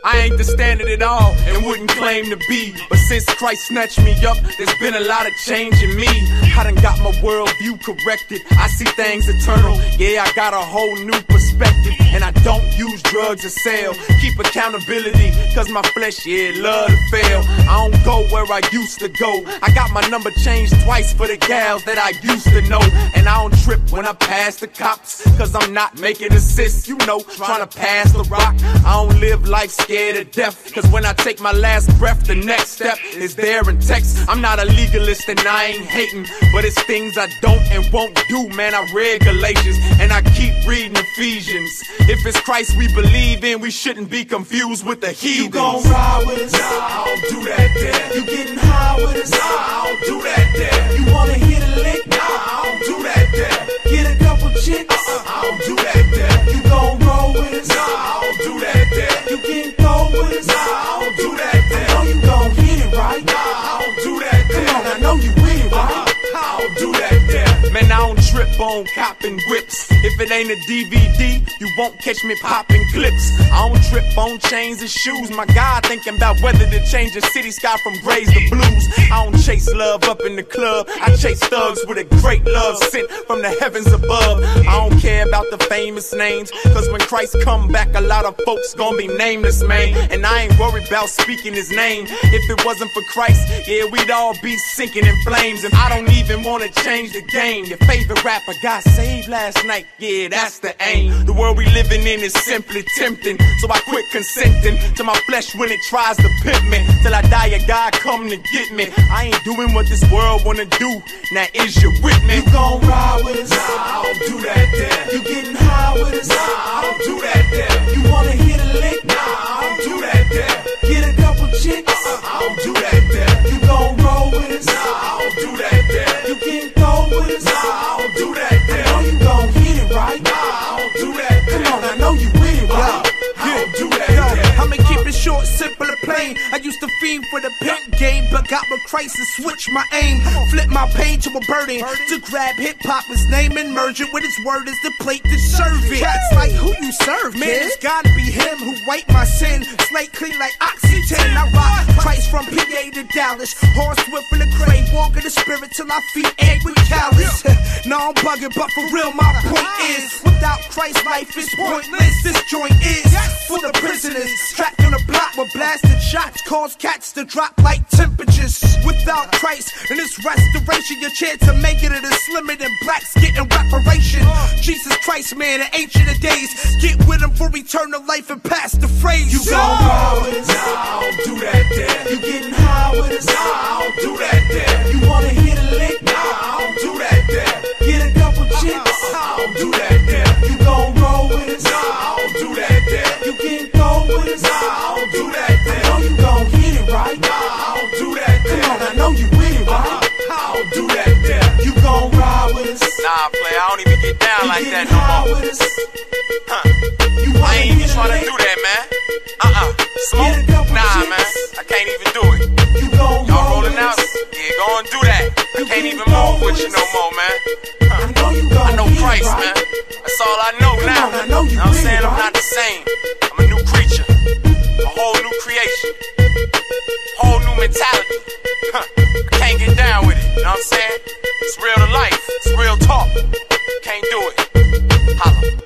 I ain't the standard at all and wouldn't claim to be, but since Christ snatched me up, there's been a lot of change in me. I done got my worldview corrected, I see things eternal. Yeah, I got a whole new perspective, and I don't use drugs or sell. Keep accountability, cause my flesh, yeah, love to fail. I don't go where I used to go. I got my number changed twice for the gals that I used to know. And I don't trip when I pass the cops, cause I'm not making assists, you know, trying to pass the rock. I don't live life scared of death, cause when I take my last breath, the next step is there in text. I'm not a legalist and I ain't hating, but it's things I don't and won't do, man. I read Galatians and I keep reading Ephesians. If it's Christ we believe in, we shouldn't be confused with the heathens. You gon' ride with us? Nah, I don't do that there. You getting high with us? Nah, I don't do that there. You wanna hit a lick? Nah, I don't do that there. Get a couple chicks? I don't do that there. You gon' roll with us? Nah, I don't do that there. You getting cold with us? Nah, I don't do that there. I know you gon' hit it right. Nah, I don't do that there. Come on, I know you with it right. I don't do that there. Man, I don't trip on copping whips. If it ain't a DVD, you won't catch me popping clips. I don't trip on chains and shoes. My God, thinking about whether to change the city sky from grays to blues. I don't chase love up in the club. I chase thugs with a great love sent from the heavens above. I don't care about the famous names, cause when Christ come back, a lot of folks gonna be nameless, man. And I ain't worried about speaking his name. If it wasn't for Christ, yeah, we'd all be sinking in flames. And I don't even wanna change the game. Your favorite rapper got saved last night, yeah, that's the aim. The world we living in is simply tempting, so I quit consenting to my flesh when it tries to pimp me. Till I die, a God come to get me. I ain't doing what this world wanna do. Now is you with me? You gon' ride with us? Nah, I don't do that there. You getting high with us? Nah, I don't do that there. You wanna hit a lick? Nah, I don't do that there. Get a couple chicks? I don't do that there. You gon' roll with us? Nah, I don't do that there. You getting cold with us? Nah, I don't do that I there. know you gon' hit it right. Nah, I don't do that there. Come on, I know you with it right. I don't do that there. I'ma keep it short, simple and plain. I used to fiend for the pimp game, but got with Christ and switched my aim. Flip my pain to a burden, to grab hip-hop's name and merge it with his word as the plate to serve it. It's like who you serve, man. It's gotta be him who wiped my sin. Slate clean like Oxygen. I rock Christ from PA to Dallas. Horse whipping the crane, walking the spirit till I feet angry callous. No, I'm bugging, but for real, my point is, without Christ, life is pointless. This joint is for the prisoners trapped on the block with blasted shots, cause cats to drop like temperatures. Without Christ and this restoration, your chance of making it is slimmer than blacks getting reparation. Jesus Christ, man, the ancient of days, get with him for eternal life and pass the phrase. You gon' ride with us? Nah, I don't do that there. You getting high with us? Nah, I don't do that there. You wanna hit a lick? Nah, I don't do that there. Get a couple chicks? I don't do that there. You gon' roll with us? Nah, I don't do that there. You getting cold with us? Nah, I don't do that I there. know you gon' hit it right. Nah, I don't do that there. Come on, I know you with it right. I don't do that there. You gon' ride with us? Nah, play, I don't even get down You like getting that no high more. with us? Huh. You I wanna ain't even hit a trying to lick? do that, man. Smoke? Get a couple Nah, chicks? man. I can't even do it. You gon' Y'all roll rolling with out? us? Yeah, go and do that. I You can't getting even move with cold you with no us? more, man. I know you gon' I know hit it Christ, right. man. That's all I know Come now. on, I know you Know what I'm with saying? it, I'm right? not the same. I'm a new creature. A whole new creation. Whole new mentality. I can't get down with it. You know what I'm saying? It's real to life. It's real talk. Can't do it. Holla.